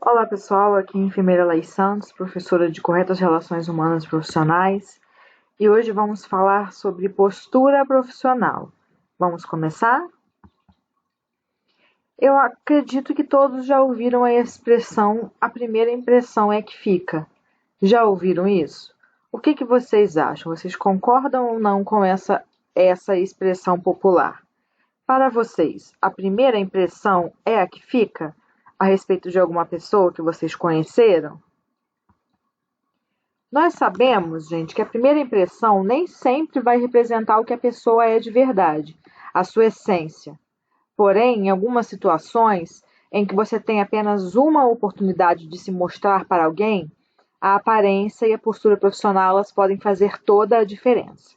Olá pessoal, aqui é a enfermeira Laís Santos, professora de Corretas Relações Humanas Profissionais, e hoje vamos falar sobre postura profissional. Vamos começar? Eu acredito que todos já ouviram a expressão "a primeira impressão é que fica". Já ouviram isso? O que vocês acham? Vocês concordam ou não com essa expressão popular? Para vocês, a primeira impressão é a que fica a respeito de alguma pessoa que vocês conheceram? Nós sabemos, gente, que a primeira impressão nem sempre vai representar o que a pessoa é de verdade, a sua essência. Porém, em algumas situações em que você tem apenas uma oportunidade de se mostrar para alguém, a aparência e a postura profissional elas podem fazer toda a diferença.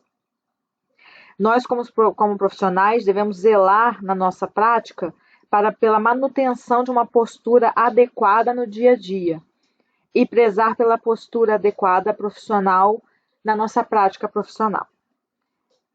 Nós, como profissionais, devemos zelar na nossa prática pela manutenção de uma postura adequada no dia a dia e prezar pela postura adequada profissional na nossa prática profissional.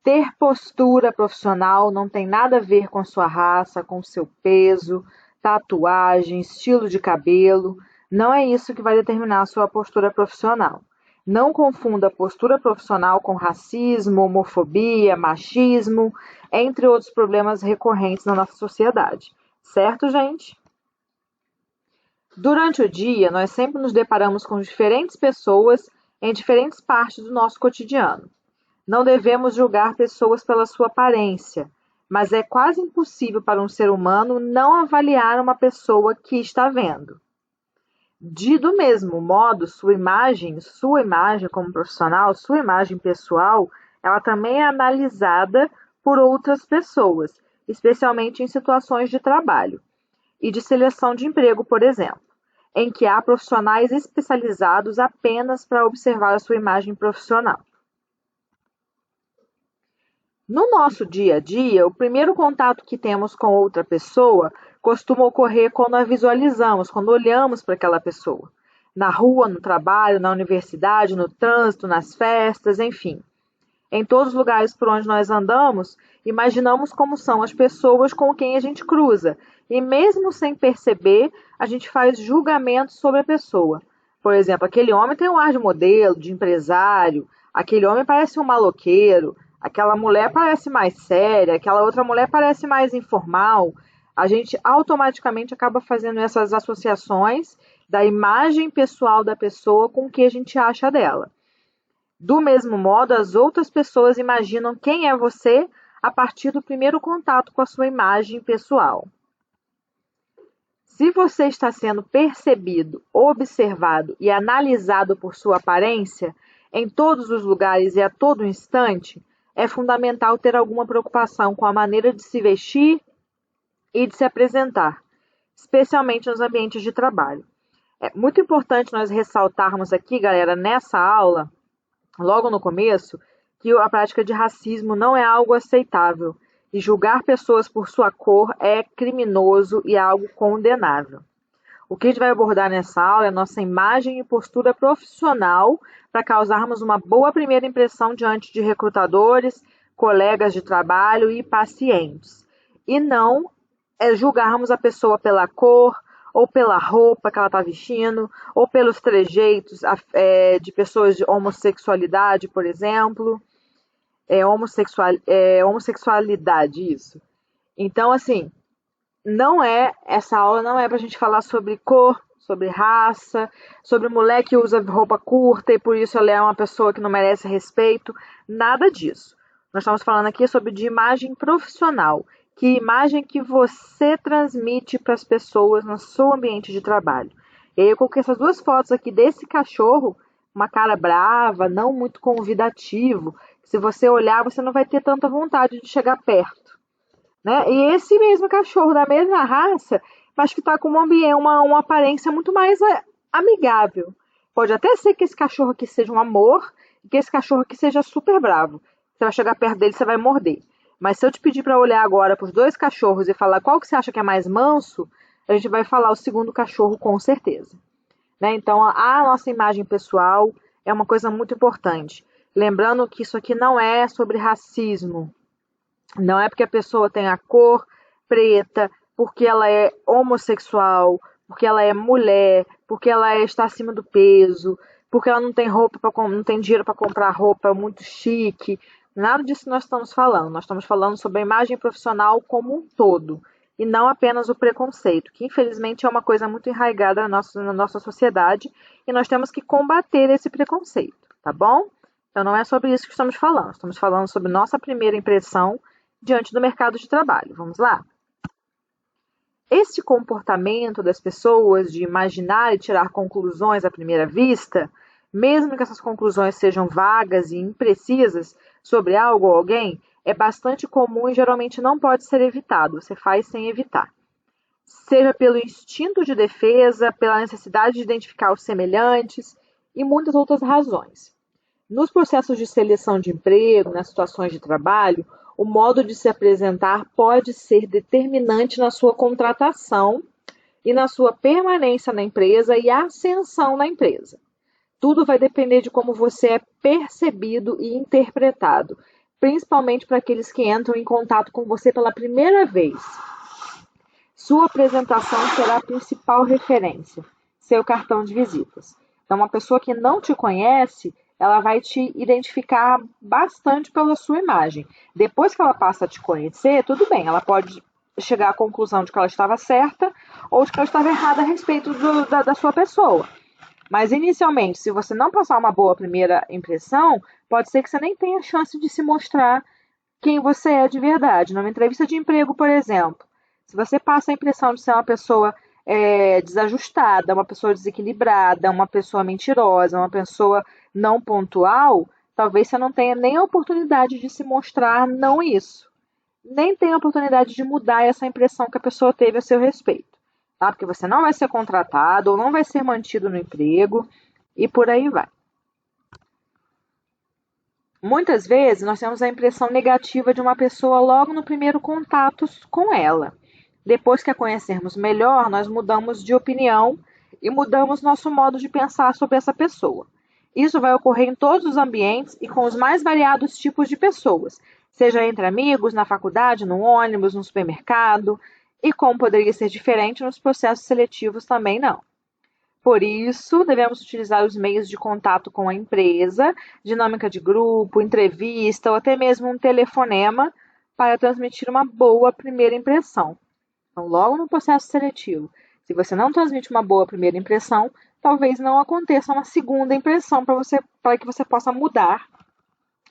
Ter postura profissional não tem nada a ver com sua raça, com seu peso, tatuagem, estilo de cabelo. Não é isso que vai determinar a sua postura profissional. Não confunda postura profissional com racismo, homofobia, machismo, entre outros problemas recorrentes na nossa sociedade. Certo, gente? Durante o dia, nós sempre nos deparamos com diferentes pessoas em diferentes partes do nosso cotidiano. Não devemos julgar pessoas pela sua aparência, mas é quase impossível para um ser humano não avaliar uma pessoa que está vendo. Do mesmo modo, sua imagem como profissional, sua imagem pessoal, ela também é analisada por outras pessoas, especialmente em situações de trabalho e de seleção de emprego, por exemplo, em que há profissionais especializados apenas para observar a sua imagem profissional. No nosso dia a dia, o primeiro contato que temos com outra pessoa costuma ocorrer quando a visualizamos, quando olhamos para aquela pessoa. Na rua, no trabalho, na universidade, no trânsito, nas festas, enfim. Em todos os lugares por onde nós andamos, imaginamos como são as pessoas com quem a gente cruza. E mesmo sem perceber, a gente faz julgamentos sobre a pessoa. Por exemplo, aquele homem tem um ar de modelo, de empresário, aquele homem parece um maloqueiro, aquela mulher parece mais séria, aquela outra mulher parece mais informal. A gente automaticamente acaba fazendo essas associações da imagem pessoal da pessoa com o que a gente acha dela. Do mesmo modo, as outras pessoas imaginam quem é você a partir do primeiro contato com a sua imagem pessoal. Se você está sendo percebido, observado e analisado por sua aparência, em todos os lugares e a todo instante, é fundamental ter alguma preocupação com a maneira de se vestir e de se apresentar, especialmente nos ambientes de trabalho. É muito importante nós ressaltarmos aqui, galera, nessa aula, logo no começo, que a prática de racismo não é algo aceitável e julgar pessoas por sua cor é criminoso e é algo condenável. O que a gente vai abordar nessa aula é a nossa imagem e postura profissional para causarmos uma boa primeira impressão diante de recrutadores, colegas de trabalho e pacientes. E não julgarmos a pessoa pela cor, ou pela roupa que ela está vestindo, ou pelos trejeitos de pessoas de homossexualidade, por exemplo. Homossexualidade, isso. Então, assim, essa aula não é para a gente falar sobre cor, sobre raça, sobre mulher que usa roupa curta e por isso ela é uma pessoa que não merece respeito, nada disso. Nós estamos falando aqui sobre de imagem profissional, que imagem que você transmite para as pessoas no seu ambiente de trabalho. E aí eu coloquei essas duas fotos aqui desse cachorro, uma cara brava, não muito convidativo. Se você olhar, você não vai ter tanta vontade de chegar perto. Né? E esse mesmo cachorro da mesma raça, mas que está com uma aparência muito mais amigável. Pode até ser que esse cachorro aqui seja um amor e que esse cachorro aqui seja super bravo. Você vai chegar perto dele, você vai morder. Mas se eu te pedir para olhar agora para os dois cachorros e falar qual que você acha que é mais manso, a gente vai falar o segundo cachorro com certeza. Né? Então, a nossa imagem pessoal é uma coisa muito importante. Lembrando que isso aqui não é sobre racismo. Não é porque a pessoa tem a cor preta, porque ela é homossexual, porque ela é mulher, porque ela está acima do peso, porque ela não tem não tem dinheiro para comprar roupa muito chique. Nada disso nós estamos falando. Nós estamos falando sobre a imagem profissional como um todo e não apenas o preconceito, que infelizmente é uma coisa muito enraizada na nossa sociedade e nós temos que combater esse preconceito, tá bom? Então não é sobre isso que estamos falando sobre nossa primeira impressão diante do mercado de trabalho. Vamos lá? Este comportamento das pessoas de imaginar e tirar conclusões à primeira vista, mesmo que essas conclusões sejam vagas e imprecisas sobre algo ou alguém, é bastante comum e geralmente não pode ser evitado. Você faz sem evitar. Seja pelo instinto de defesa, pela necessidade de identificar os semelhantes e muitas outras razões. Nos processos de seleção de emprego, nas situações de trabalho, o modo de se apresentar pode ser determinante na sua contratação e na sua permanência na empresa e ascensão na empresa. Tudo vai depender de como você é percebido e interpretado, principalmente para aqueles que entram em contato com você pela primeira vez. Sua apresentação será a principal referência, seu cartão de visitas. Então, uma pessoa que não te conhece, ela vai te identificar bastante pela sua imagem. Depois que ela passa a te conhecer, tudo bem, ela pode chegar à conclusão de que ela estava certa ou de que ela estava errada a respeito da sua pessoa. Mas, inicialmente, se você não passar uma boa primeira impressão, pode ser que você nem tenha chance de se mostrar quem você é de verdade. Numa entrevista de emprego, por exemplo, se você passa a impressão de ser uma pessoa desajustada, uma pessoa desequilibrada, uma pessoa mentirosa, uma pessoa não pontual, talvez você não tenha nem a oportunidade de se mostrar não isso. Nem tenha a oportunidade de mudar essa impressão que a pessoa teve a seu respeito. Tá? Porque você não vai ser contratado ou não vai ser mantido no emprego e por aí vai. Muitas vezes nós temos a impressão negativa de uma pessoa logo no primeiro contato com ela. Depois que a conhecermos melhor, nós mudamos de opinião e mudamos nosso modo de pensar sobre essa pessoa. Isso vai ocorrer em todos os ambientes e com os mais variados tipos de pessoas, seja entre amigos, na faculdade, no ônibus, no supermercado, e como poderia ser diferente nos processos seletivos também não. Por isso, devemos utilizar os meios de contato com a empresa, dinâmica de grupo, entrevista ou até mesmo um telefonema para transmitir uma boa primeira impressão. Então, logo no processo seletivo, se você não transmite uma boa primeira impressão, talvez não aconteça uma segunda impressão para que você possa mudar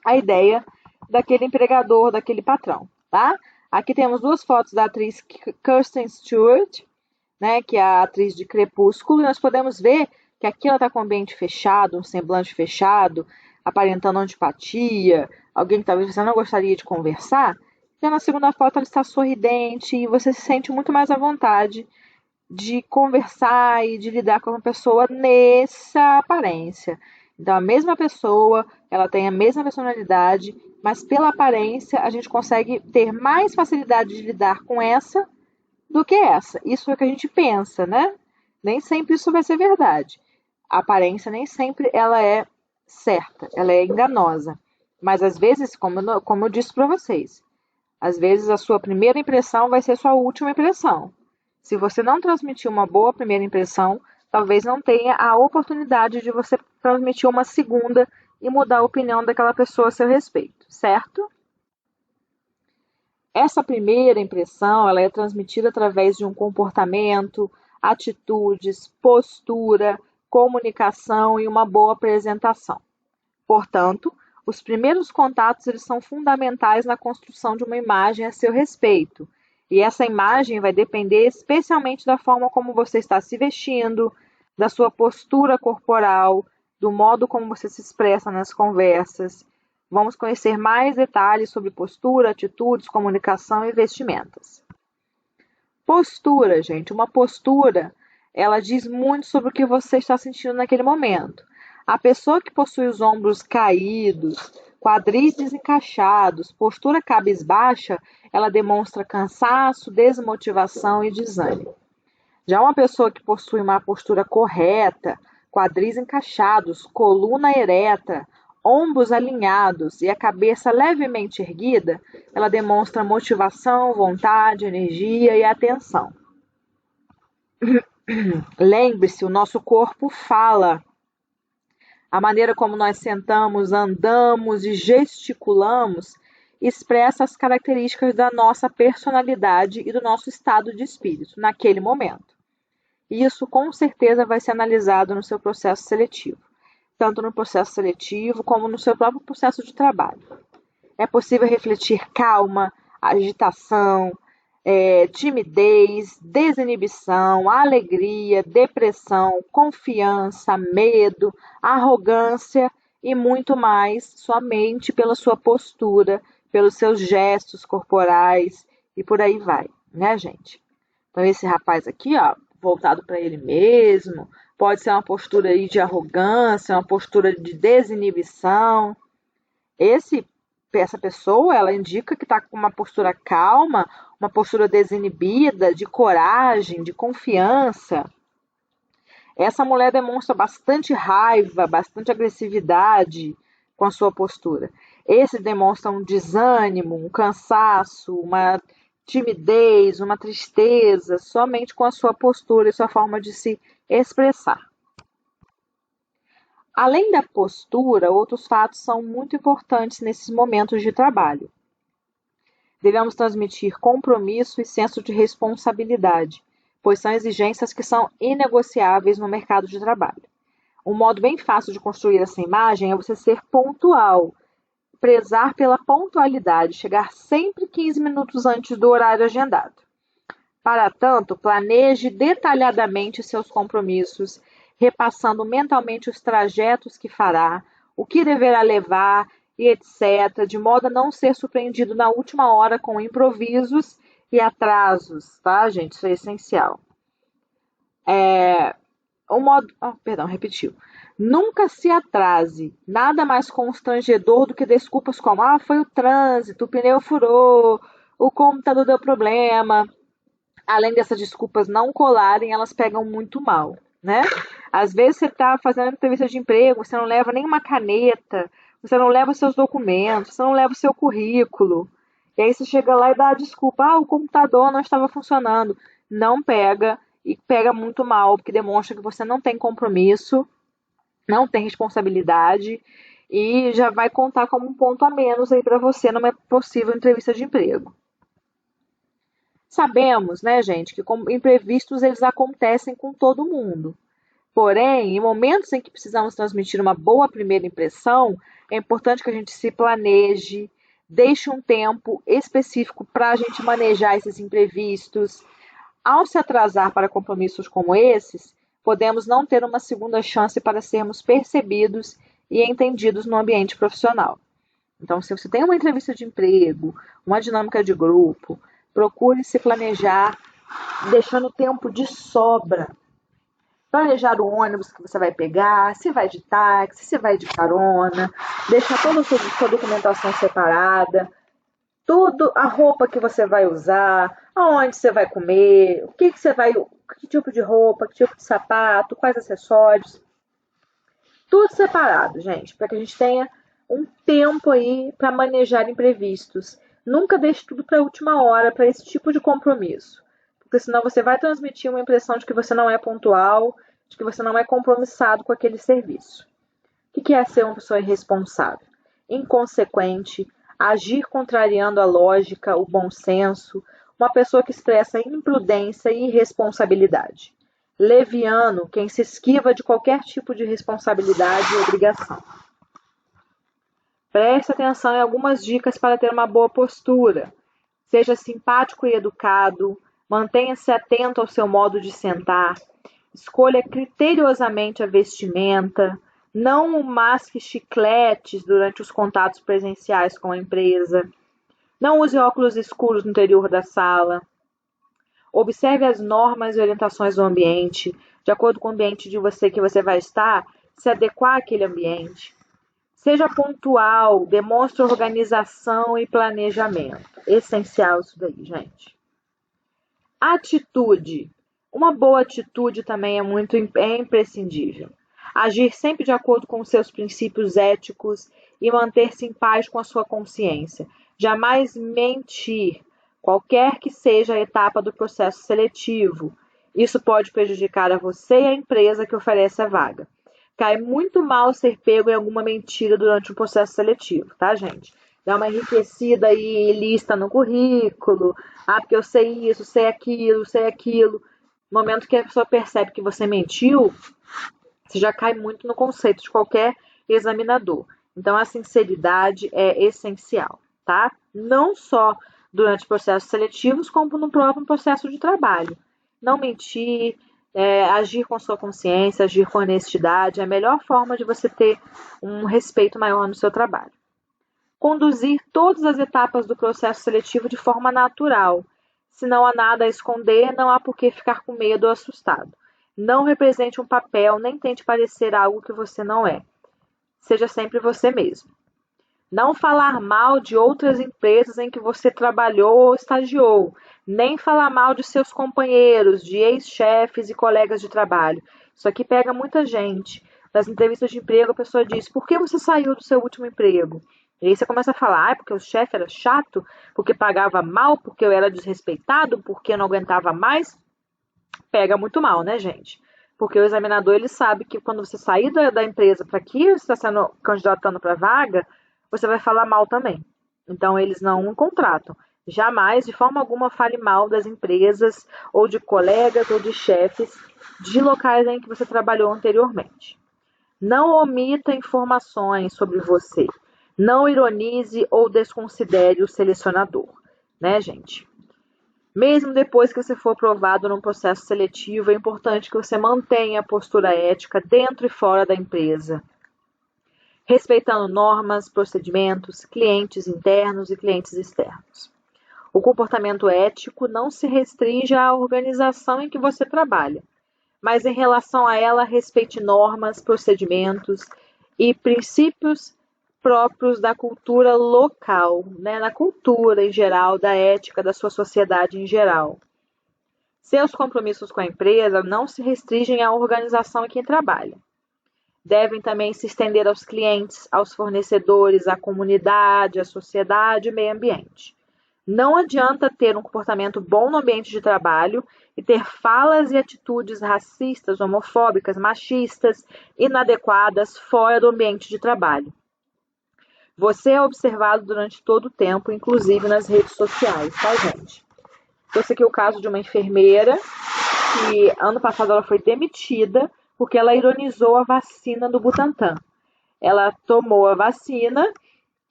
a ideia daquele empregador, daquele patrão, tá? Aqui temos duas fotos da atriz Kristen Stewart, né, que é a atriz de Crepúsculo, e nós podemos ver que aqui ela está com o ambiente fechado, um semblante fechado, aparentando antipatia, alguém que talvez você não gostaria de conversar. Já na segunda foto ela está sorridente e você se sente muito mais à vontade de conversar e de lidar com uma pessoa nessa aparência. Então, a mesma pessoa, ela tem a mesma personalidade, mas pela aparência a gente consegue ter mais facilidade de lidar com essa do que essa. Isso é o que a gente pensa, né? Nem sempre isso vai ser verdade. A aparência nem sempre ela é certa, ela é enganosa. Mas às vezes, como eu disse para vocês, às vezes a sua primeira impressão vai ser sua última impressão. Se você não transmitir uma boa primeira impressão, talvez não tenha a oportunidade de você transmitir uma segunda e mudar a opinião daquela pessoa a seu respeito, certo? Essa primeira impressão ela é transmitida através de um comportamento, atitudes, postura, comunicação e uma boa apresentação. Portanto, os primeiros contatos eles são fundamentais na construção de uma imagem a seu respeito. E essa imagem vai depender especialmente da forma como você está se vestindo, da sua postura corporal, do modo como você se expressa nas conversas. Vamos conhecer mais detalhes sobre postura, atitudes, comunicação e vestimentas. Postura, gente. Uma postura, ela diz muito sobre o que você está sentindo naquele momento. A pessoa que possui os ombros caídos, quadris desencaixados, postura cabisbaixa, ela demonstra cansaço, desmotivação e desânimo. Já uma pessoa que possui uma postura correta, quadris encaixados, coluna ereta, ombros alinhados e a cabeça levemente erguida, ela demonstra motivação, vontade, energia e atenção. Lembre-se, o nosso corpo fala. A maneira como nós sentamos, andamos e gesticulamos expressa as características da nossa personalidade e do nosso estado de espírito naquele momento. E isso com certeza vai ser analisado no seu processo seletivo, tanto no processo seletivo como no seu próprio processo de trabalho. É possível refletir calma, agitação, timidez, desinibição, alegria, depressão, confiança, medo, arrogância e muito mais somente pela sua postura, pelos seus gestos corporais e por aí vai, né, gente? Então esse rapaz aqui, ó, voltado para ele mesmo, pode ser uma postura aí de arrogância, uma postura de desinibição. Essa pessoa, ela indica que está com uma postura calma, uma postura desinibida, de coragem, de confiança. Essa mulher demonstra bastante raiva, bastante agressividade com a sua postura. Esse demonstra um desânimo, um cansaço, uma timidez, uma tristeza, somente com a sua postura e sua forma de se expressar. Além da postura, outros fatos são muito importantes nesses momentos de trabalho. Devemos transmitir compromisso e senso de responsabilidade, pois são exigências que são inegociáveis no mercado de trabalho. Um modo bem fácil de construir essa imagem é você ser pontual, prezar pela pontualidade, chegar sempre 15 minutos antes do horário agendado. Para tanto, planeje detalhadamente seus compromissos, repassando mentalmente os trajetos que fará, o que deverá levar e etc., de modo a não ser surpreendido na última hora com improvisos e atrasos, tá, gente? Isso é essencial. Repetiu. Nunca se atrase. Nada mais constrangedor do que desculpas como foi o trânsito, o pneu furou, o computador deu problema. Além dessas desculpas não colarem, elas pegam muito mal, né? Às vezes você está fazendo entrevista de emprego, você não leva nem uma caneta, você não leva os seus documentos, você não leva o seu currículo. E aí você chega lá e dá a desculpa, o computador não estava funcionando. Não pega, e pega muito mal, porque demonstra que você não tem compromisso, não tem responsabilidade, e já vai contar como um ponto a menos aí para você numa possível entrevista de emprego. Sabemos, né, gente, que imprevistos eles acontecem com todo mundo. Porém, em momentos em que precisamos transmitir uma boa primeira impressão, é importante que a gente se planeje, deixe um tempo específico para a gente manejar esses imprevistos. Ao se atrasar para compromissos como esses, podemos não ter uma segunda chance para sermos percebidos e entendidos no ambiente profissional. Então, se você tem uma entrevista de emprego, uma dinâmica de grupo, procure se planejar, deixando tempo de sobra. Planejar o ônibus que você vai pegar, se vai de táxi, se vai de carona, deixar toda a sua documentação separada, tudo, a roupa que você vai usar, aonde você vai comer, que tipo de roupa, que tipo de sapato, quais acessórios. Tudo separado, gente, para que a gente tenha um tempo aí para manejar imprevistos. Nunca deixe tudo para a última hora para esse tipo de compromisso, porque senão você vai transmitir uma impressão de que você não é pontual, de que você não é compromissado com aquele serviço. O que é ser uma pessoa irresponsável? Inconsequente, agir contrariando a lógica, o bom senso, uma pessoa que expressa imprudência e irresponsabilidade. Leviano, quem se esquiva de qualquer tipo de responsabilidade e obrigação. Preste atenção em algumas dicas para ter uma boa postura. Seja simpático e educado, mantenha-se atento ao seu modo de sentar, escolha criteriosamente a vestimenta, não masque chicletes durante os contatos presenciais com a empresa, não use óculos escuros no interior da sala, observe as normas e orientações do ambiente, de acordo com o ambiente que você vai estar, se adequar àquele ambiente. Seja pontual, demonstre organização e planejamento. Essencial isso daí, gente. Atitude. Uma boa atitude também é imprescindível. Agir sempre de acordo com os seus princípios éticos e manter-se em paz com a sua consciência. Jamais mentir, qualquer que seja a etapa do processo seletivo. Isso pode prejudicar a você e a empresa que oferece a vaga. Cai muito mal ser pego em alguma mentira durante o processo seletivo, tá, gente? Dá uma enriquecida aí, lista no currículo. Ah, porque eu sei isso, sei aquilo, sei aquilo. No momento que a pessoa percebe que você mentiu, você já cai muito no conceito de qualquer examinador. Então, a sinceridade é essencial, tá? Não só durante processos seletivos, como no próprio processo de trabalho. Não mentir, agir com sua consciência, agir com honestidade é a melhor forma de você ter um respeito maior no seu trabalho. Conduzir todas as etapas do processo seletivo de forma natural. Se não há nada a esconder, não há por que ficar com medo ou assustado. Não represente um papel, nem tente parecer algo que você não é. Seja sempre você mesmo. Não falar mal de outras empresas em que você trabalhou ou estagiou. Nem falar mal de seus companheiros, de ex-chefes e colegas de trabalho. Isso aqui pega muita gente. Nas entrevistas de emprego, a pessoa diz: por que você saiu do seu último emprego? E aí você começa a falar: porque o chefe era chato, porque pagava mal, porque eu era desrespeitado, porque eu não aguentava mais. Pega muito mal, né, gente? Porque o examinador, ele sabe que quando você sair da empresa para aqui, você está sendo candidatando para vaga, você vai falar mal também. Então, eles não contratam. Jamais, de forma alguma, fale mal das empresas, ou de colegas, ou de chefes, de locais em que você trabalhou anteriormente. Não omita informações sobre você. Não ironize ou desconsidere o selecionador, né, gente? Mesmo depois que você for aprovado num processo seletivo, é importante que você mantenha a postura ética dentro e fora da empresa, respeitando normas, procedimentos, clientes internos e clientes externos. O comportamento ético não se restringe à organização em que você trabalha, mas em relação a ela, respeite normas, procedimentos e princípios próprios da cultura local, né? Na cultura em geral, da ética da sua sociedade em geral. Seus compromissos com a empresa não se restringem à organização em que trabalha. Devem também se estender aos clientes, aos fornecedores, à comunidade, à sociedade e meio ambiente. Não adianta ter um comportamento bom no ambiente de trabalho e ter falas e atitudes racistas, homofóbicas, machistas, inadequadas fora do ambiente de trabalho. Você é observado durante todo o tempo, inclusive nas redes sociais, tá, gente? Esse aqui é o caso de uma enfermeira que ano passado ela foi demitida porque ela ironizou a vacina do Butantan. Ela tomou a vacina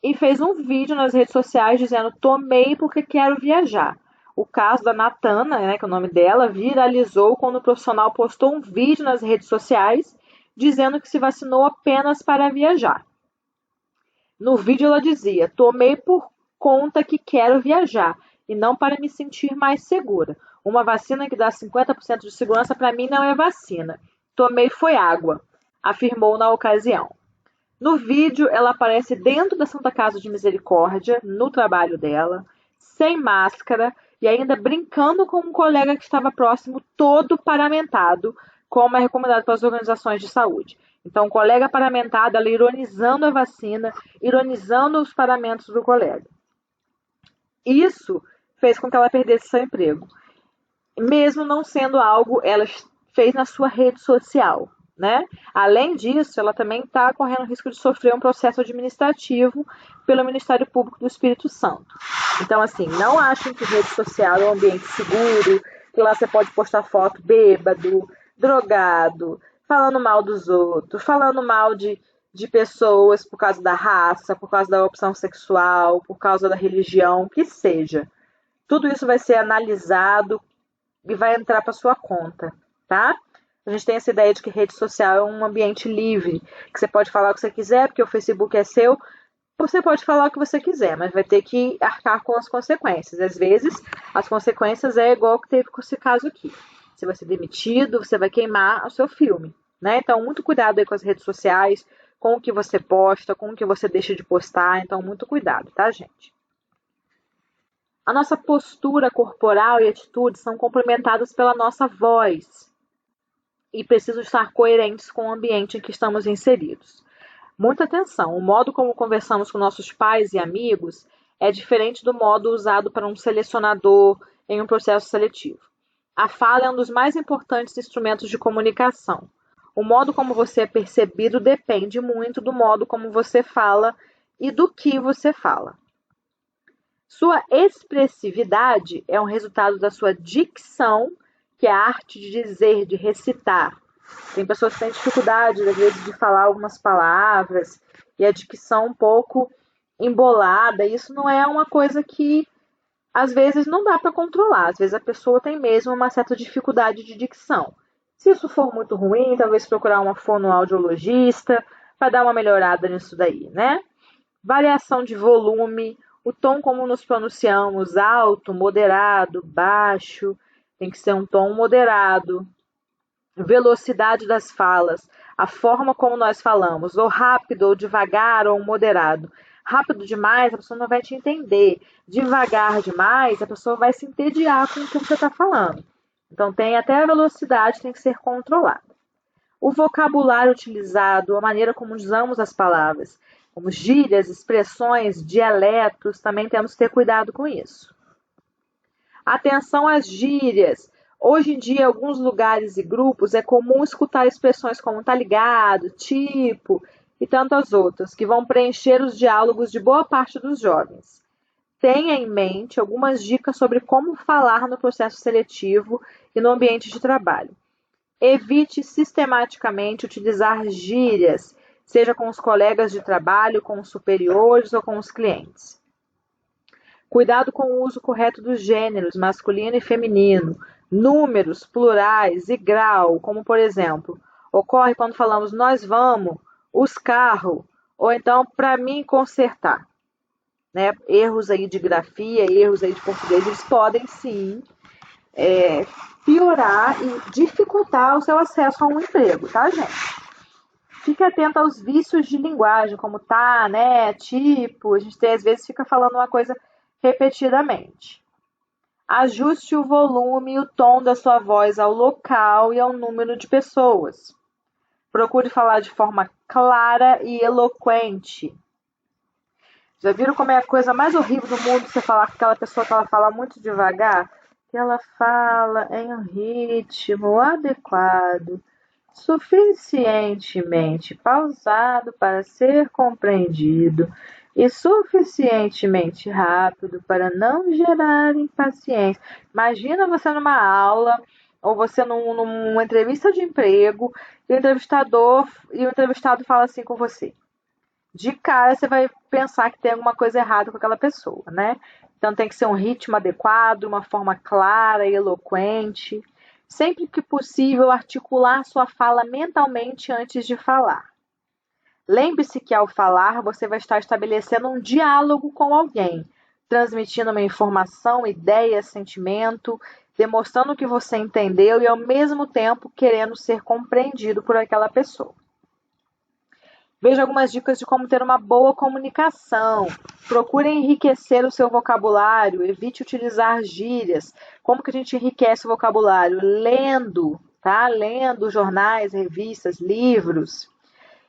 e fez um vídeo nas redes sociais dizendo: tomei porque quero viajar. O caso da Natana, né, que é o nome dela, viralizou quando o profissional postou um vídeo nas redes sociais dizendo que se vacinou apenas para viajar. No vídeo ela dizia: tomei por conta que quero viajar e não para me sentir mais segura. Uma vacina que dá 50% de segurança para mim não é vacina. Tomei foi água, afirmou na ocasião. No vídeo, ela aparece dentro da Santa Casa de Misericórdia, no trabalho dela, sem máscara e ainda brincando com um colega que estava próximo, todo paramentado, como é recomendado pelas organizações de saúde. Então, o colega paramentado, ela ironizando a vacina, ironizando os paramentos do colega. Isso fez com que ela perdesse seu emprego. Mesmo não sendo algo, ela fez na sua rede social, né? Além disso, ela também está correndo o risco de sofrer um processo administrativo pelo Ministério Público do Espírito Santo. Então, assim, não achem que rede social é um ambiente seguro, que lá você pode postar foto bêbado, drogado, falando mal dos outros, falando mal de pessoas por causa da raça, por causa da opção sexual, por causa da religião, que seja. Tudo isso vai ser analisado e vai entrar para sua conta, tá? A gente tem essa ideia de que rede social é um ambiente livre, que você pode falar o que você quiser, porque o Facebook é seu. Você pode falar o que você quiser, mas vai ter que arcar com as consequências. Às vezes, as consequências é igual que teve com esse caso aqui. Você vai ser demitido, você vai queimar o seu filme, né? Então, muito cuidado aí com as redes sociais, com o que você posta, com o que você deixa de postar. Então, muito cuidado, tá, gente? A nossa postura corporal e atitude são complementadas pela nossa voz e precisam estar coerentes com o ambiente em que estamos inseridos. Muita atenção, o modo como conversamos com nossos pais e amigos é diferente do modo usado para um selecionador em um processo seletivo. A fala é um dos mais importantes instrumentos de comunicação. O modo como você é percebido depende muito do modo como você fala e do que você fala. Sua expressividade é um resultado da sua dicção, que é a arte de dizer, de recitar. Tem pessoas que têm dificuldade, às vezes, de falar algumas palavras e a dicção um pouco embolada. Isso não é uma coisa que, às vezes, não dá para controlar. Às vezes, a pessoa tem mesmo uma certa dificuldade de dicção. Se isso for muito ruim, talvez procurar uma fonoaudiologista para dar uma melhorada nisso daí, né? Variação de volume, o tom como nos pronunciamos, alto, moderado, baixo, tem que ser um tom moderado. Velocidade das falas, a forma como nós falamos, ou rápido, ou devagar, ou moderado. Rápido demais, a pessoa não vai te entender. Devagar demais, a pessoa vai se entediar com o que você está falando. Então, tem até a velocidade tem que ser controlada. O vocabulário utilizado, a maneira como usamos as palavras, como gírias, expressões, dialetos, também temos que ter cuidado com isso. Atenção às gírias. Hoje em dia, em alguns lugares e grupos, é comum escutar expressões como tá ligado, tipo e tantas outras, que vão preencher os diálogos de boa parte dos jovens. Tenha em mente algumas dicas sobre como falar no processo seletivo e no ambiente de trabalho. Evite sistematicamente utilizar gírias, seja com os colegas de trabalho, com os superiores ou com os clientes. Cuidado com o uso correto dos gêneros masculino e feminino, números, plurais e grau, como por exemplo, ocorre quando falamos nós vamos, os carros, ou então para mim consertar. Né? Erros aí de grafia, erros aí de português, eles podem sim piorar e dificultar o seu acesso a um emprego, tá, gente? Fique atento aos vícios de linguagem, como tá, né, tipo, a gente às vezes fica falando uma coisa repetidamente. Ajuste o volume e o tom da sua voz ao local e ao número de pessoas. Procure falar de forma clara e eloquente. Já viram como é a coisa mais horrível do mundo você falar com aquela pessoa que ela fala muito devagar? Que ela fala em um ritmo adequado, suficientemente pausado para ser compreendido e suficientemente rápido para não gerar impaciência. Imagina você numa aula ou você numa entrevista de emprego e o entrevistado fala assim com você. De cara você vai pensar que tem alguma coisa errada com aquela pessoa, né? Então tem que ser um ritmo adequado, uma forma clara e eloquente. Sempre que possível, articular sua fala mentalmente antes de falar. Lembre-se que ao falar, você vai estar estabelecendo um diálogo com alguém, transmitindo uma informação, ideia, sentimento, demonstrando que você entendeu e ao mesmo tempo querendo ser compreendido por aquela pessoa. Veja algumas dicas de como ter uma boa comunicação. Procure enriquecer o seu vocabulário, evite utilizar gírias. Como que a gente enriquece o vocabulário? Lendo, tá? Lendo jornais, revistas, livros.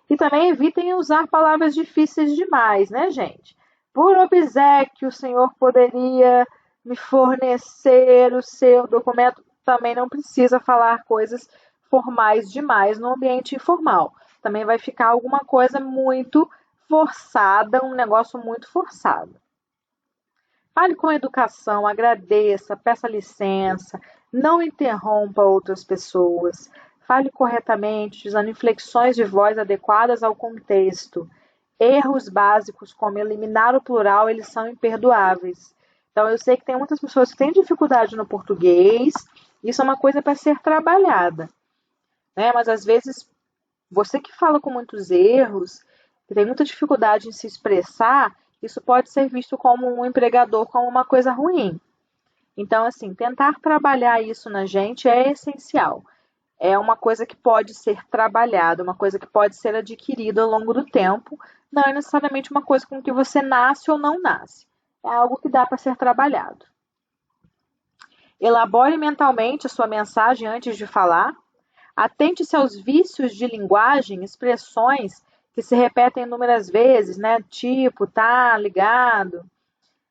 E também evitem usar palavras difíceis demais, né, gente? Por obséquio, o senhor poderia me fornecer o seu documento. Também não precisa falar coisas formais demais no ambiente informal. Também vai ficar alguma coisa muito forçada, um negócio muito forçado. Fale com educação, agradeça, peça licença, não interrompa outras pessoas. Fale corretamente, usando inflexões de voz adequadas ao contexto. Erros básicos, como eliminar o plural, eles são imperdoáveis. Então, eu sei que tem muitas pessoas que têm dificuldade no português, isso é uma coisa para ser trabalhada, né? Mas, às vezes, você que fala com muitos erros, que tem muita dificuldade em se expressar, isso pode ser visto como um empregador, como uma coisa ruim. Então, assim, tentar trabalhar isso na gente é essencial. É uma coisa que pode ser trabalhada, uma coisa que pode ser adquirida ao longo do tempo, não é necessariamente uma coisa com que você nasce ou não nasce. É algo que dá para ser trabalhado. Elabore mentalmente a sua mensagem antes de falar. Atente-se aos vícios de linguagem, expressões que se repetem inúmeras vezes, né? Tipo, tá ligado.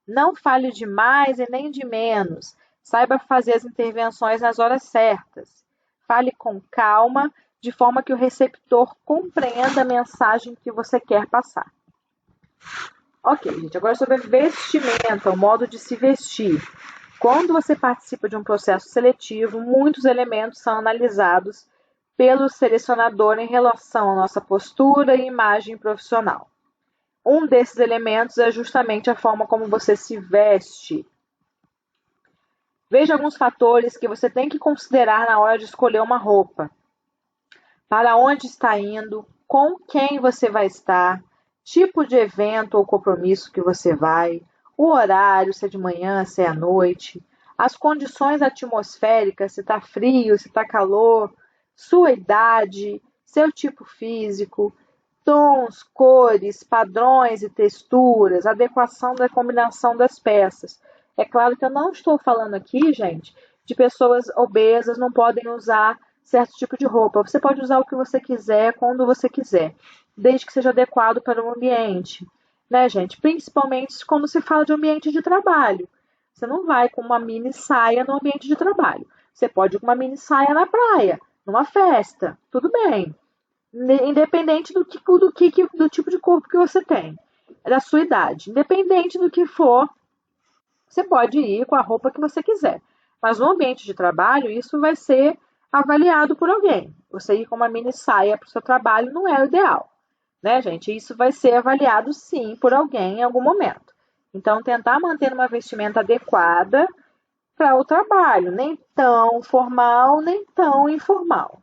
Não fale de mais e nem de menos. Saiba fazer as intervenções nas horas certas. Fale com calma, de forma que o receptor compreenda a mensagem que você quer passar. Ok, gente, agora sobre vestimenta, o modo de se vestir. Quando você participa de um processo seletivo, muitos elementos são analisados pelo selecionador em relação à nossa postura e imagem profissional. Um desses elementos é justamente a forma como você se veste. Veja alguns fatores que você tem que considerar na hora de escolher uma roupa. Para onde está indo, com quem você vai estar, tipo de evento ou compromisso que você vai, o horário, se é de manhã, se é à noite, as condições atmosféricas, se está frio, se está calor, sua idade, seu tipo físico, tons, cores, padrões e texturas, adequação da combinação das peças. É claro que eu não estou falando aqui, gente, de pessoas obesas não podem usar certo tipo de roupa. Você pode usar o que você quiser, quando você quiser, desde que seja adequado para o ambiente, né, gente? Principalmente quando se fala de ambiente de trabalho. Você não vai com uma mini saia no ambiente de trabalho. Você pode ir com uma mini saia na praia, numa festa, tudo bem. Independente do tipo de corpo que você tem, da sua idade, independente do que for, você pode ir com a roupa que você quiser. Mas no ambiente de trabalho, isso vai ser avaliado por alguém. Você ir com uma mini saia para o seu trabalho não é o ideal, né, gente? Isso vai ser avaliado, sim, por alguém em algum momento. Então, tentar manter uma vestimenta adequada para o trabalho, nem tão formal, nem tão informal.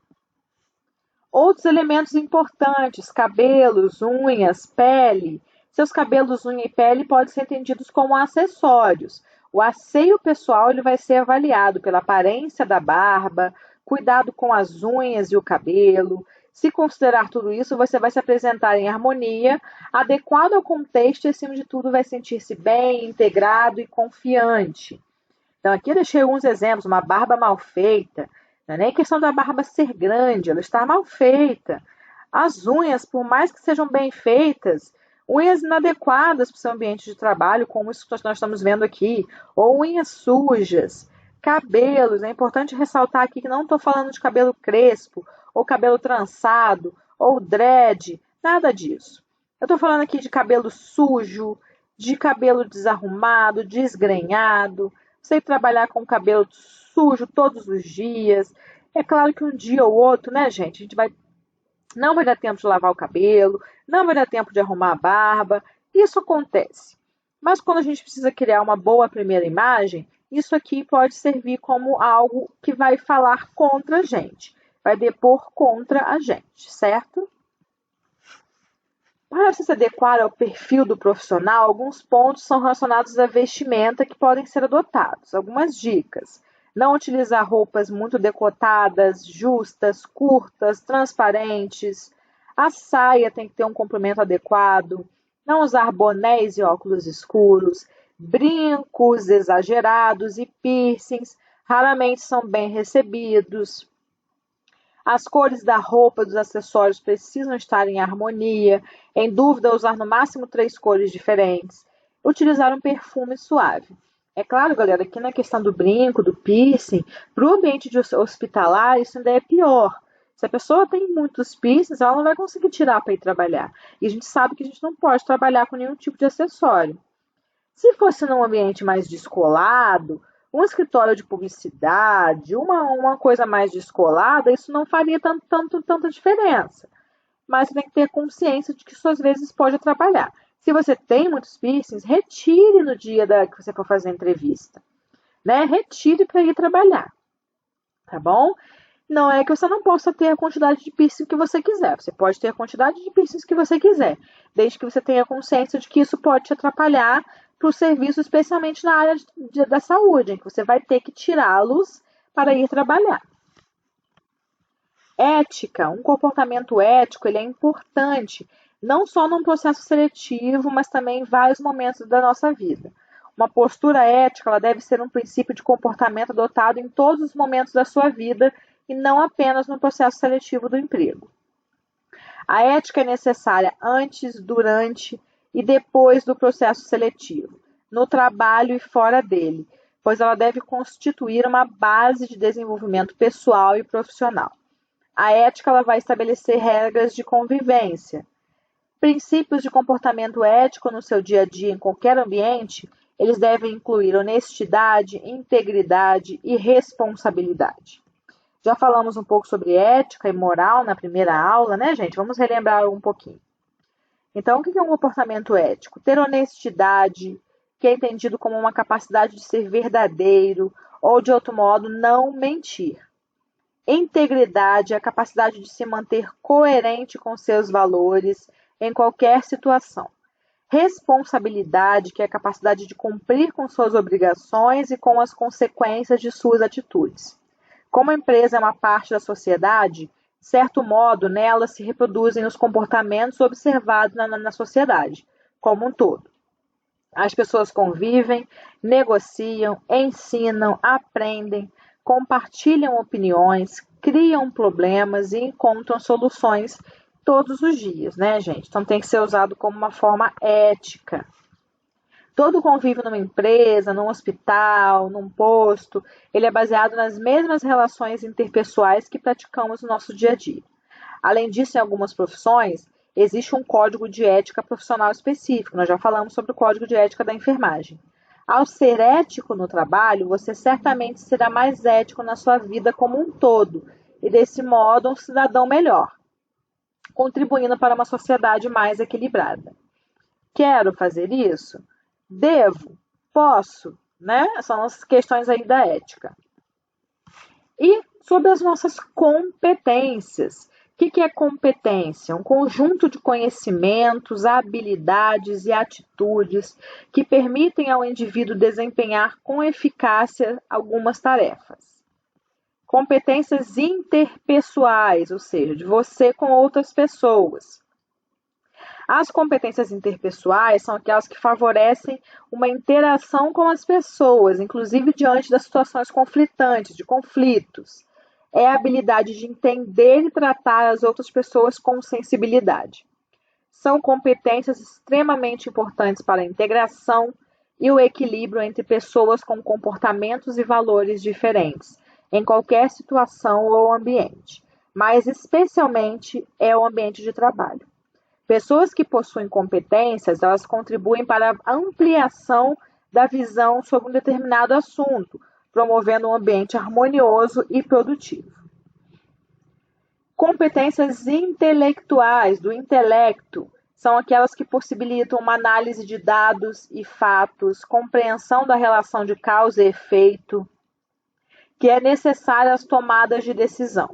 Outros elementos importantes, cabelos, unhas, pele. Seus cabelos, unha e pele podem ser entendidos como acessórios. O asseio pessoal ele vai ser avaliado pela aparência da barba, cuidado com as unhas e o cabelo. Se considerar tudo isso, você vai se apresentar em harmonia, adequado ao contexto e, acima de tudo, vai sentir-se bem, integrado e confiante. Então, aqui eu deixei alguns exemplos, uma barba mal feita. Não é nem questão da barba ser grande, ela está mal feita. As unhas, por mais que sejam bem feitas, unhas inadequadas para o seu ambiente de trabalho, como isso que nós estamos vendo aqui, ou unhas sujas, cabelos. É importante ressaltar aqui que não estou falando de cabelo crespo, ou cabelo trançado, ou dread, nada disso. Eu estou falando aqui de cabelo sujo, de cabelo desarrumado, desgrenhado. Você trabalhar com o cabelo sujo todos os dias. É claro que um dia ou outro, né, gente, a gente não vai dar tempo de lavar o cabelo, não vai dar tempo de arrumar a barba. Isso acontece. Mas quando a gente precisa criar uma boa primeira imagem, isso aqui pode servir como algo que vai falar contra a gente, vai depor contra a gente, certo? Para se adequar ao perfil do profissional, alguns pontos são relacionados à vestimenta que podem ser adotados. Algumas dicas: não utilizar roupas muito decotadas, justas, curtas, transparentes. A saia tem que ter um comprimento adequado. Não usar bonés e óculos escuros. Brincos exagerados e piercings raramente são bem recebidos. As cores da roupa e dos acessórios precisam estar em harmonia. Em dúvida, usar no máximo 3 cores diferentes. Utilizar um perfume suave. É claro, galera, aqui na questão do brinco, do piercing, para o ambiente de hospitalar, isso ainda é pior. Se a pessoa tem muitos piercings, ela não vai conseguir tirar para ir trabalhar. E a gente sabe que a gente não pode trabalhar com nenhum tipo de acessório. Se fosse num ambiente mais descolado, um escritório de publicidade, uma coisa mais descolada, isso não faria tanta diferença. Mas você tem que ter consciência de que isso às vezes pode atrapalhar. Se você tem muitos piercings, retire no dia que você for fazer a entrevista. Né? Retire para ir trabalhar. Tá bom? Não é que você não possa ter a quantidade de piercing que você quiser. Você pode ter a quantidade de piercings que você quiser, desde que você tenha consciência de que isso pode te atrapalhar para o serviço, especialmente na área da saúde, em que você vai ter que tirá-los para ir trabalhar. Ética, um comportamento ético, ele é importante, não só num processo seletivo, mas também em vários momentos da nossa vida. Uma postura ética, ela deve ser um princípio de comportamento adotado em todos os momentos da sua vida e não apenas no processo seletivo do emprego. A ética é necessária antes, durante e depois do processo seletivo, no trabalho e fora dele. pois ela deve constituir uma base de desenvolvimento pessoal e profissional. A ética ela vai estabelecer regras de convivência. Princípios de comportamento ético no seu dia a dia, em qualquer ambiente, eles devem incluir honestidade, integridade e responsabilidade. Já falamos um pouco sobre ética e moral na primeira aula, né, gente? Vamos relembrar um pouquinho. Então, o que é um comportamento ético? Ter honestidade, que é entendido como uma capacidade de ser verdadeiro ou, de outro modo, não mentir. Integridade é a capacidade de se manter coerente com seus valores em qualquer situação. Responsabilidade, que é a capacidade de cumprir com suas obrigações e com as consequências de suas atitudes. Como a empresa é uma parte da sociedade, de certo modo, nela se reproduzem os comportamentos observados na sociedade, como um todo. As pessoas convivem, negociam, ensinam, aprendem, compartilham opiniões, criam problemas e encontram soluções todos os dias, né, gente? Então tem que ser usado como uma forma ética. Todo convívio numa empresa, num hospital, num posto, ele é baseado nas mesmas relações interpessoais que praticamos no nosso dia a dia. Além disso, em algumas profissões, existe um código de ética profissional específico. Nós já falamos sobre o código de ética da enfermagem. Ao ser ético no trabalho, você certamente será mais ético na sua vida como um todo, e desse modo um cidadão melhor, contribuindo para uma sociedade mais equilibrada. Quero fazer isso? Devo? Posso? Né? São as questões aí da ética. E sobre as nossas competências. O que é competência? Um conjunto de conhecimentos, habilidades e atitudes que permitem ao indivíduo desempenhar com eficácia algumas tarefas. Competências interpessoais, ou seja, de você com outras pessoas. As competências interpessoais são aquelas que favorecem uma interação com as pessoas, inclusive diante das situações conflitantes, de conflitos. É a habilidade de entender e tratar as outras pessoas com sensibilidade. São competências extremamente importantes para a integração e o equilíbrio entre pessoas com comportamentos e valores diferentes, em qualquer situação ou ambiente, mas especialmente é o ambiente de trabalho. Pessoas que possuem competências, elas contribuem para a ampliação da visão sobre um determinado assunto, promovendo um ambiente harmonioso e produtivo. Competências intelectuais, do intelecto, são aquelas que possibilitam uma análise de dados e fatos, compreensão da relação de causa e efeito, que é necessária às tomadas de decisão.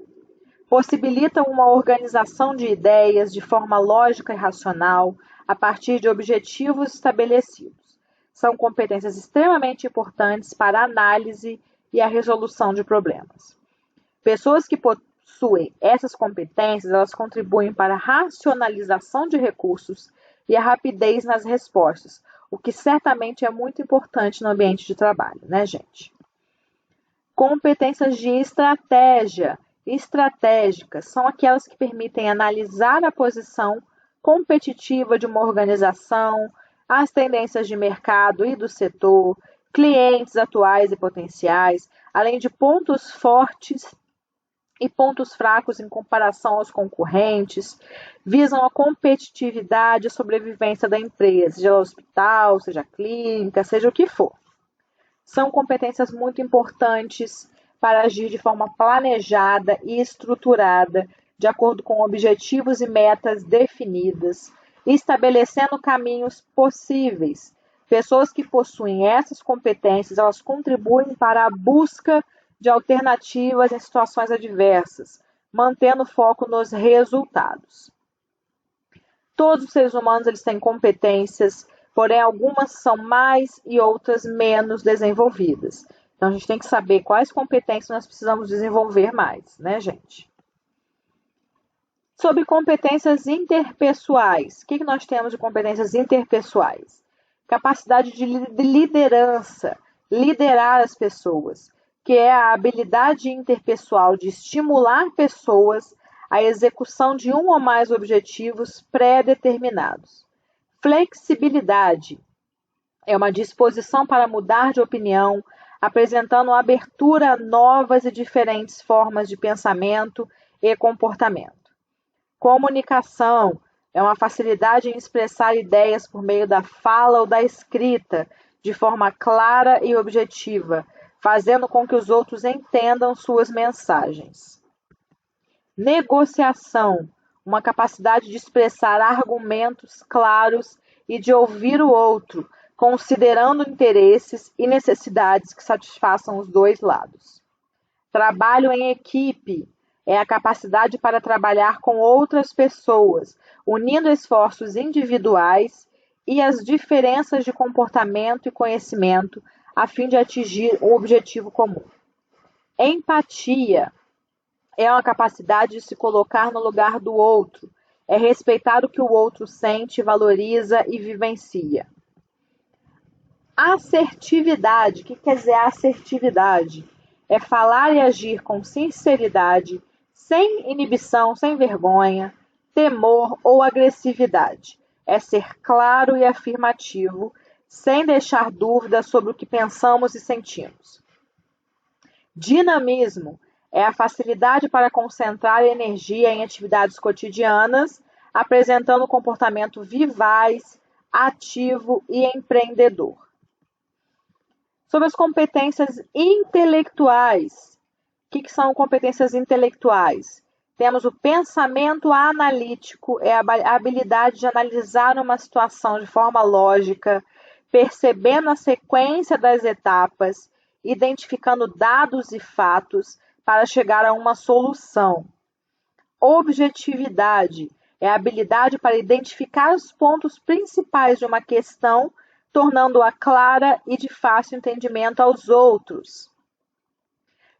Possibilitam uma organização de ideias de forma lógica e racional, a partir de objetivos estabelecidos. São competências extremamente importantes para a análise e a resolução de problemas. Pessoas que possuem essas competências, elas contribuem para a racionalização de recursos e a rapidez nas respostas, o que certamente é muito importante no ambiente de trabalho, né, gente? Competências de estratégia. Estratégicas são aquelas que permitem analisar a posição competitiva de uma organização, as tendências de mercado e do setor, clientes atuais e potenciais, além de pontos fortes e pontos fracos em comparação aos concorrentes, visam a competitividade e sobrevivência da empresa, seja hospital, seja clínica, seja o que for. São competências muito importantes para agir de forma planejada e estruturada, de acordo com objetivos e metas definidas, estabelecendo caminhos possíveis. Pessoas que possuem essas competências, elas contribuem para a busca de alternativas em situações adversas, mantendo foco nos resultados. Todos os seres humanos eles têm competências, porém algumas são mais e outras menos desenvolvidas. Então, a gente tem que saber quais competências nós precisamos desenvolver mais, né, gente? Sobre competências interpessoais. O que nós temos de competências interpessoais? Capacidade de liderança, liderar as pessoas, que é a habilidade interpessoal de estimular pessoas à execução de um ou mais objetivos pré-determinados. Flexibilidade é uma disposição para mudar de opinião, apresentando abertura a novas e diferentes formas de pensamento e comportamento. Comunicação é uma facilidade em expressar ideias por meio da fala ou da escrita, de forma clara e objetiva, fazendo com que os outros entendam suas mensagens. Negociação, uma capacidade de expressar argumentos claros e de ouvir o outro, considerando interesses e necessidades que satisfaçam os dois lados. Trabalho em equipe é a capacidade para trabalhar com outras pessoas, unindo esforços individuais e as diferenças de comportamento e conhecimento a fim de atingir um objetivo comum. Empatia é uma capacidade de se colocar no lugar do outro, é respeitar o que o outro sente, valoriza e vivencia. Assertividade, o que quer dizer assertividade? É falar e agir com sinceridade, sem inibição, sem vergonha, temor ou agressividade. É ser claro e afirmativo, sem deixar dúvidas sobre o que pensamos e sentimos. Dinamismo é a facilidade para concentrar energia em atividades cotidianas, apresentando um comportamento vivaz, ativo e empreendedor. Sobre as competências intelectuais. O que são competências intelectuais? Temos o pensamento analítico, é a habilidade de analisar uma situação de forma lógica, percebendo a sequência das etapas, identificando dados e fatos para chegar a uma solução. Objetividade é a habilidade para identificar os pontos principais de uma questão, tornando-a clara e de fácil entendimento aos outros.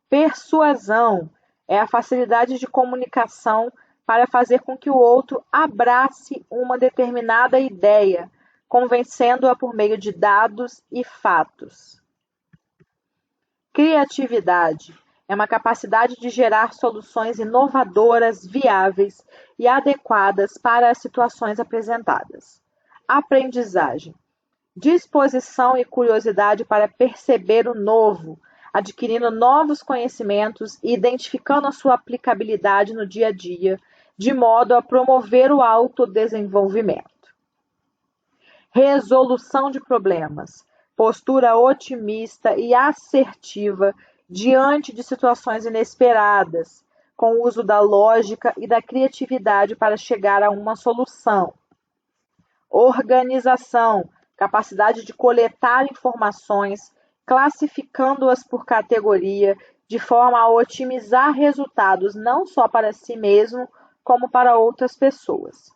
Persuasão é a facilidade de comunicação para fazer com que o outro abrace uma determinada ideia, convencendo-a por meio de dados e fatos. Criatividade é uma capacidade de gerar soluções inovadoras, viáveis e adequadas para as situações apresentadas. Aprendizagem. Disposição e curiosidade para perceber o novo, adquirindo novos conhecimentos e identificando a sua aplicabilidade no dia a dia, de modo a promover o autodesenvolvimento. Resolução de problemas. Postura otimista e assertiva diante de situações inesperadas, com o uso da lógica e da criatividade para chegar a uma solução. Organização. Capacidade de coletar informações, classificando-as por categoria, de forma a otimizar resultados não só para si mesmo, como para outras pessoas.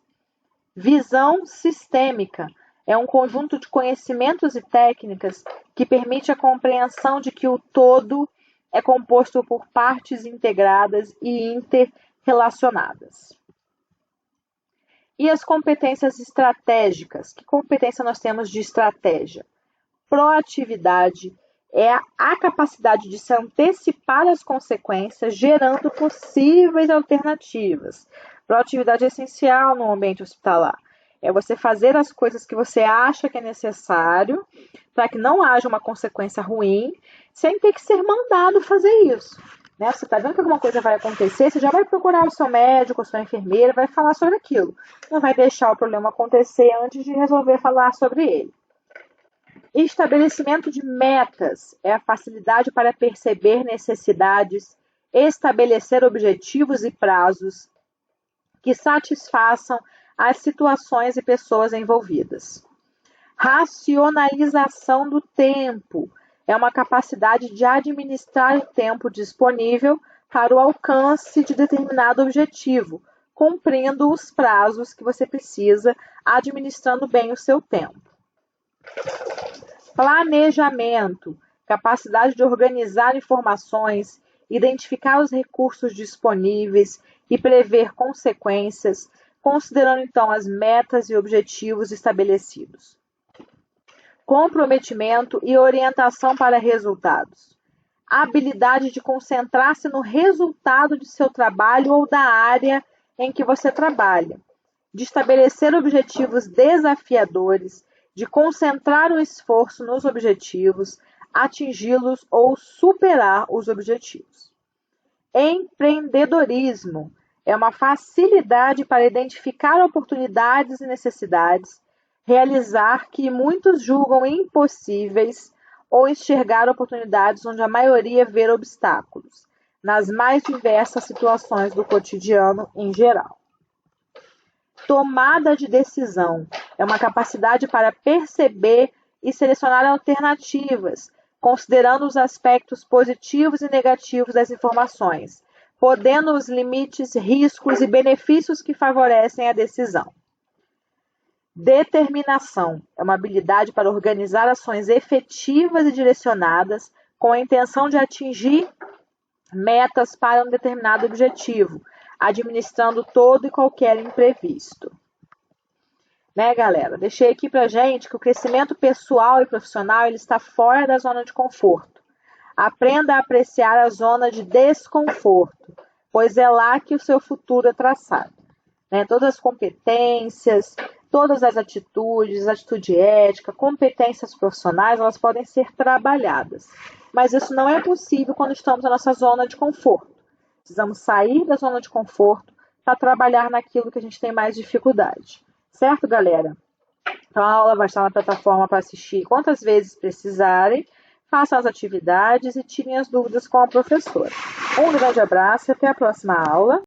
Visão sistêmica é um conjunto de conhecimentos e técnicas que permite a compreensão de que o todo é composto por partes integradas e interrelacionadas. E as competências estratégicas? Que competência nós temos de estratégia? Proatividade é a capacidade de se antecipar às consequências, gerando possíveis alternativas. Proatividade é essencial no ambiente hospitalar. É você fazer as coisas que você acha que é necessário, para que não haja uma consequência ruim, sem ter que ser mandado fazer isso. Né? Você está vendo que alguma coisa vai acontecer, você já vai procurar o seu médico, a sua enfermeira, vai falar sobre aquilo. Não vai deixar o problema acontecer antes de resolver falar sobre ele. Estabelecimento de metas é a facilidade para perceber necessidades, estabelecer objetivos e prazos que satisfaçam as situações e pessoas envolvidas. Racionalização do tempo é uma capacidade de administrar o tempo disponível para o alcance de determinado objetivo, cumprindo os prazos que você precisa, administrando bem o seu tempo. Planejamento, capacidade de organizar informações, identificar os recursos disponíveis e prever consequências, considerando então as metas e objetivos estabelecidos. Comprometimento e orientação para resultados. A habilidade de concentrar-se no resultado de seu trabalho ou da área em que você trabalha, de estabelecer objetivos desafiadores, de concentrar o esforço nos objetivos, atingi-los ou superar os objetivos. Empreendedorismo é uma facilidade para identificar oportunidades e necessidades, realizar que muitos julgam impossíveis ou enxergar oportunidades onde a maioria vê obstáculos, nas mais diversas situações do cotidiano em geral. Tomada de decisão é uma capacidade para perceber e selecionar alternativas, considerando os aspectos positivos e negativos das informações, podendo os limites, riscos e benefícios que favorecem a decisão. Determinação é uma habilidade para organizar ações efetivas e direcionadas com a intenção de atingir metas para um determinado objetivo, administrando todo e qualquer imprevisto. Né, galera? Deixei aqui pra gente que o crescimento pessoal e profissional ele está fora da zona de conforto. Aprenda a apreciar a zona de desconforto, pois é lá que o seu futuro é traçado. Né? Todas as competências, todas as atitudes, atitude ética, competências profissionais, elas podem ser trabalhadas. Mas isso não é possível quando estamos na nossa zona de conforto. Precisamos sair da zona de conforto para trabalhar naquilo que a gente tem mais dificuldade. Certo, galera? Então, a aula vai estar na plataforma para assistir quantas vezes precisarem. Façam as atividades e tirem as dúvidas com a professora. Um grande abraço e até a próxima aula.